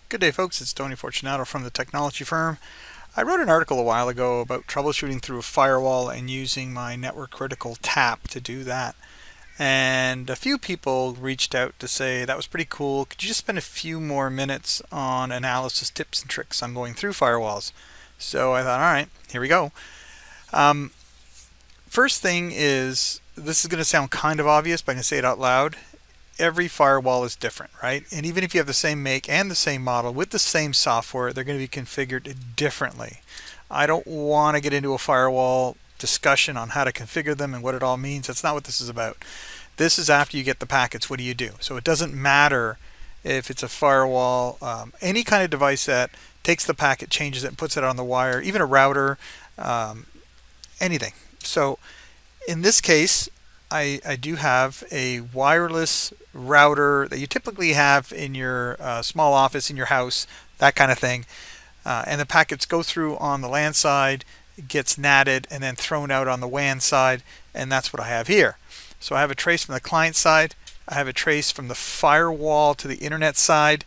Good day, folks. It's Tony Fortunato from the technology firm. I wrote an article a while ago about troubleshooting through a firewall and using my Network Critical tap to do that. And a few people reached out to say that was pretty cool. Could you just spend a few more minutes on analysis tips and tricks on going through firewalls? So I thought, all right, here we go. First thing is, this is going to sound kind of obvious, but I can say it out loud. Every firewall is different, right? And even if you have the same make and the same model with the same software, they're going to be configured differently. I don't want to get into a firewall discussion on how to configure them and what it all means. That's not what this is about. This is after you get the packets, what do you do? So it doesn't matter if it's a firewall, any kind of device that takes the packet, changes it, and puts it on the wire, even a router, anything. So in this case, I do have a wireless router that you typically have in your small office in your house, that kind of thing. And the packets go through on the LAN side, it gets natted, and then thrown out on the WAN side, and that's what I have here. So I have a trace from the client side, I have a trace from the firewall to the internet side.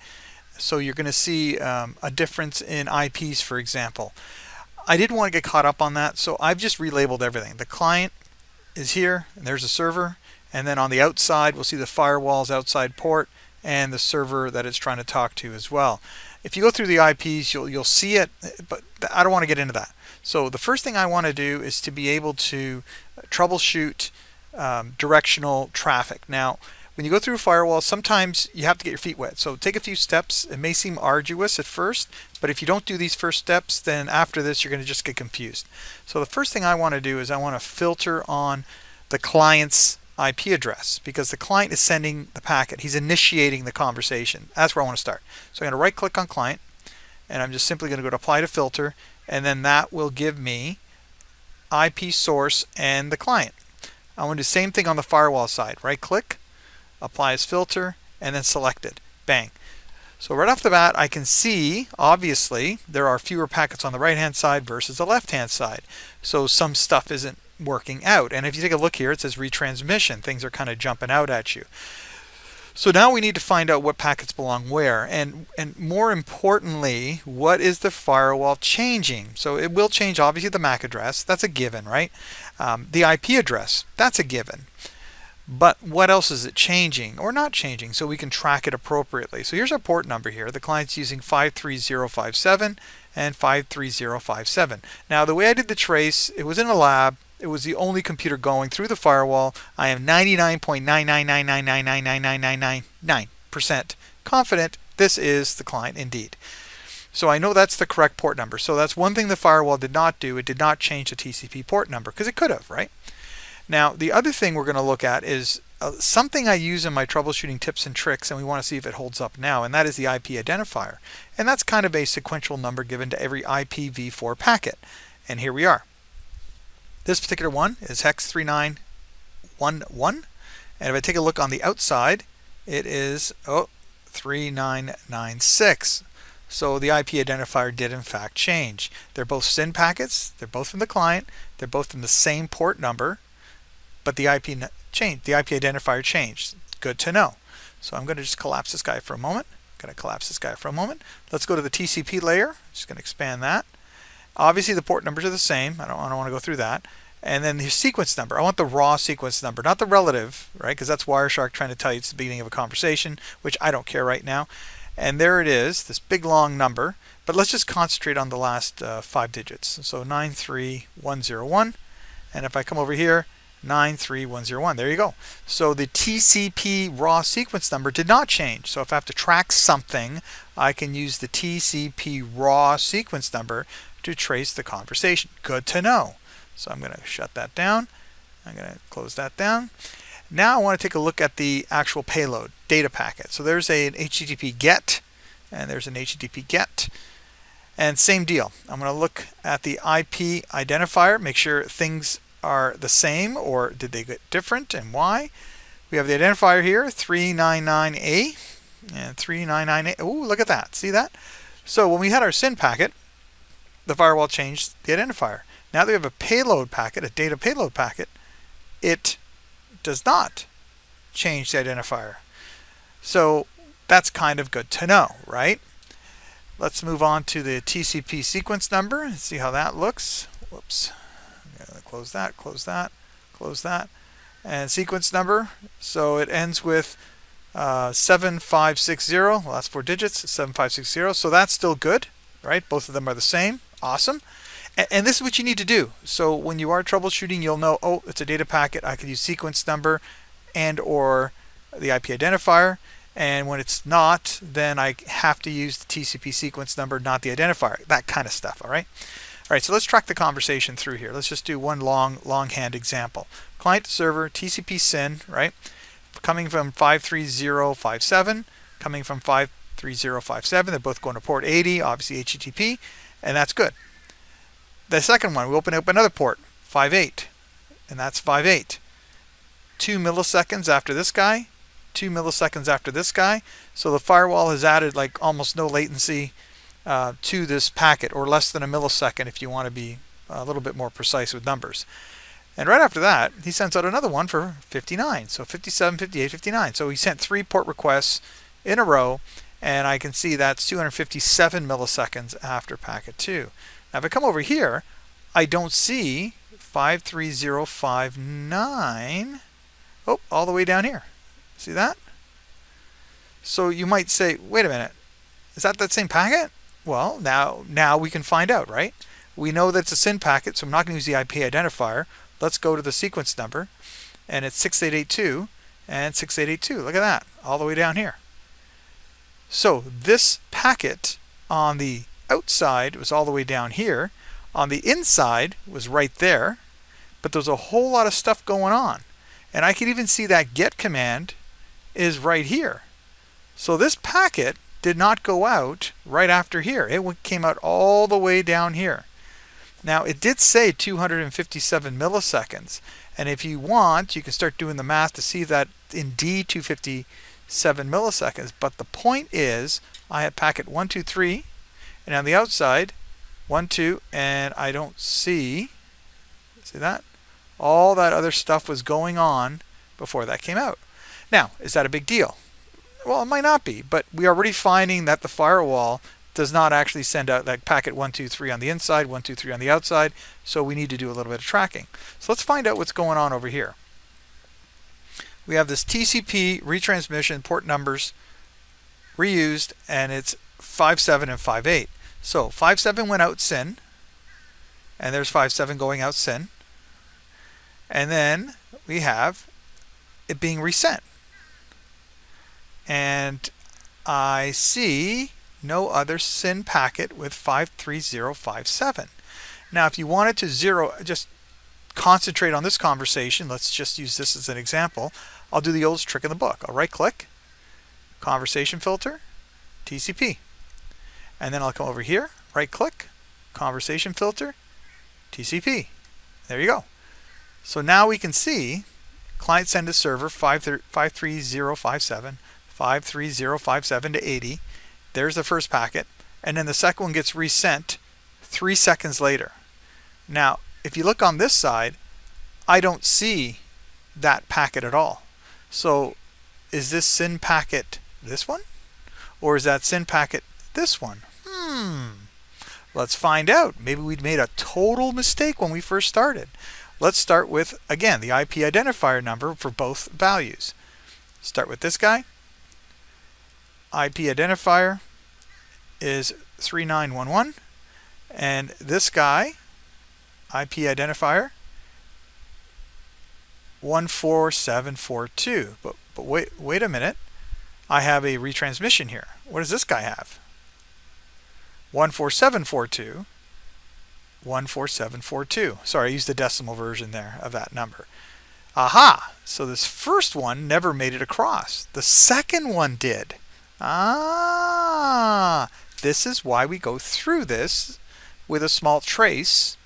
So you're going to see a difference in IPs, for example. I didn't want to get caught up on that, so I've just relabeled everything. The client is here, and there's a server, and then on the outside we'll see the firewall's outside port and the server that it's trying to talk to as well. If you go through the IPs, you'll see it, but I don't want to get into that. So the first thing I want to do is to be able to troubleshoot directional traffic. Now, when you go through a firewall, sometimes you have to get your feet wet. So take a few steps. It may seem arduous at first, but if you don't do these first steps, then after this you're going to just get confused. So the first thing I want to do is I want to filter on the client's IP address, because the client is sending the packet. He's initiating the conversation. That's where I want to start. So I'm going to right click on client, and I'm just simply going to go to apply to filter, and then that will give me IP source and the client. I want to do the same thing on the firewall side. Right click, apply as filter, and then select it. Bang. So right off the bat, I can see, obviously, there are fewer packets on the right-hand side versus the left-hand side. So some stuff isn't working out. And if you take a look here, it says retransmission. Things are kind of jumping out at you. So now we need to find out what packets belong where. And more importantly, what is the firewall changing? So it will change, obviously, the MAC address. That's a given, right? The IP address, that's a given. But what else is it changing or not changing so we can track it appropriately? So here's our port number here. The client's using 53057 and 53057. Now the way I did the trace, it was in a lab. It was the only computer going through the firewall. I am 99.999999999% confident this is the client indeed. So I know that's the correct port number. So that's one thing the firewall did not do. It did not change the TCP port number, because it could have, right? Now, the other thing we're going to look at is something I use in my troubleshooting tips and tricks, and we want to see if it holds up now, and that is the IP identifier. And that's kind of a sequential number given to every IPv4 packet. And here we are. This particular one is hex 3911. And if I take a look on the outside, it is 3996. So the IP identifier did in fact change. They're both SYN packets. They're both from the client. They're both from the same port number. But the IP changed. The IP identifier changed. Good to know. So I'm going to just collapse this guy for a moment. Let's go to the TCP layer. Just going to expand that. Obviously the port numbers are the same. I don't want to go through that. And then the sequence number. I want the raw sequence number, not the relative, right? Because that's Wireshark trying to tell you it's the beginning of a conversation, which I don't care right now. And there it is, this big long number. But let's just concentrate on the last 5 digits. So 93101. And if I come over here, 93101. There you go. So the TCP raw sequence number did not change. So if I have to track something, I can use the TCP raw sequence number to trace the conversation. Good to know. So I'm going to shut that down. I'm going to close that down. Now I want to take a look at the actual payload, data packet. So there's an HTTP GET, and there's an HTTP GET. And same deal. I'm going to look at the IP identifier, make sure things are the same, or did they get different, and why. We have the identifier here, 399A and 399A. Oh, look at that. See that? So when we had our SYN packet, the firewall changed the identifier. Now that we have a payload packet, a data payload packet, it does not change the identifier. So that's kind of good to know, right? Let's move on to the TCP sequence number and see how that looks. Whoops. Close that, close that, close that. And sequence number, so it ends with 7560, last 4 digits, 7560. So that's still good, right? Both of them are the same. Awesome. And this is what you need to do. So when you are troubleshooting, you'll know, oh, it's a data packet. I could use sequence number and or the IP identifier. And when it's not, then I have to use the TCP sequence number, not the identifier. That kind of stuff, all right? All right, so let's track the conversation through here. Let's just do one longhand example. Client to server, TCP SYN, right? Coming from 53057, coming from 53057. They're both going to port 80, obviously HTTP, and that's good. The second one, we open up another port, 58, and that's 58. 2 milliseconds after this guy, 2 milliseconds after this guy. So the firewall has added like almost no latency to this packet, or less than a millisecond if you want to be a little bit more precise with numbers. And right after that, he sends out another one for 59. So 57, 58, 59. So he sent 3 port requests in a row, and I can see that's 257 milliseconds after packet 2. Now if I come over here, I don't see 53059. Oh, all the way down here. See that? So you might say, wait a minute, is that same packet? Well, now we can find out, right? We know that it's a SYN packet, so I'm not going to use the IP identifier. Let's go to the sequence number, and it's 6882 and 6882. Look at that, all the way down here. So this packet on the outside was all the way down here. On the inside was right there, but there's a whole lot of stuff going on. And I can even see that get command is right here. So this packet did not go out right after here. It came out all the way down here. Now it did say 257 milliseconds, and if you want, you can start doing the math to see that indeed 257 milliseconds. But the point is, I have packet 123, and on the outside 1, 2, and I don't see that? All that other stuff was going on before that came out. Now, is that a big deal? Well, it might not be, but we are already finding that the firewall does not actually send out like packet 1, 2, 3 on the inside, 1, 2, 3 on the outside, so we need to do a little bit of tracking. So let's find out what's going on over here. We have this TCP retransmission port numbers reused, and it's 57 and 58. So 57 went out SYN, and there's 57 going out SYN, and then we have it being resent. And I see no other SYN packet with 53057. Now if you wanted to just concentrate on this conversation, let's just use this as an example. I'll do the oldest trick in the book. I'll right click, conversation filter, TCP. And then I'll come over here, right click, conversation filter, TCP. There you go. So now we can see client send to server 53057, 53057 to 80. There's the first packet, and then the second one gets resent 3 seconds later. Now, if you look on this side, I don't see that packet at all. So is this SYN packet this one? Or is that SYN packet this one? Let's find out. Maybe we'd made a total mistake when we first started. Let's start with, again, the IP identifier number for both values. Start with this guy. IP identifier is 3911, and this guy, IP identifier 14742. But wait a minute, I have a retransmission here. What does this guy have? 14742, 14742. Sorry, I used the decimal version there of that number. Aha! So this first one never made it across. The second one did. This is why we go through this with a small trace.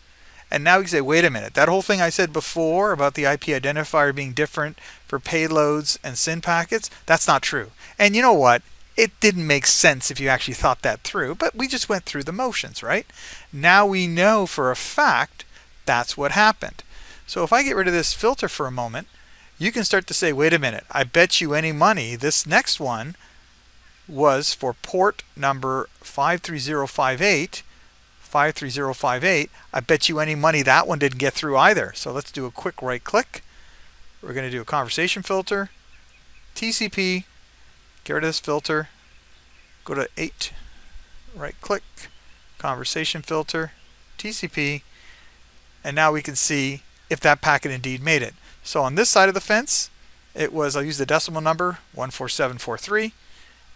And now we say, wait a minute, that whole thing I said before about the IP identifier being different for payloads and SYN packets, that's not true. And you know what? It didn't make sense if you actually thought that through, but we just went through the motions, right? Now we know for a fact that's what happened. So if I get rid of this filter for a moment, you can start to say, wait a minute, I bet you any money this next one was for port number 53058. I bet you any money that one didn't get through either. So let's do a quick right click. We're going to do a conversation filter, TCP, get rid of this filter, go to 8, right click, conversation filter, TCP, and now we can see if that packet indeed made it. So on this side of the fence, it was, I'll use the decimal number, 14743,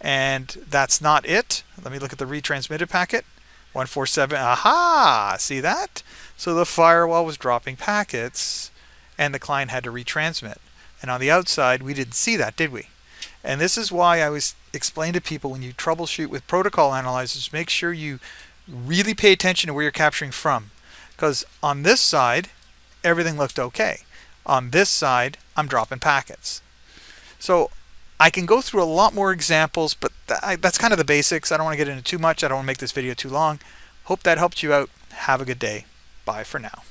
and that's not it. Let me look at the retransmitted packet, 147, aha, see that? So the firewall was dropping packets, and the client had to retransmit. And on the outside, we didn't see that, did we? And this is why I always explain to people, when you troubleshoot with protocol analyzers, make sure you really pay attention to where you're capturing from. Because on this side, everything looked okay. On this side, I'm dropping packets. So I can go through a lot more examples, but that's kind of the basics. I don't want to get into too much. I don't want to make this video too long. Hope that helped you out. Have a good day. Bye for now.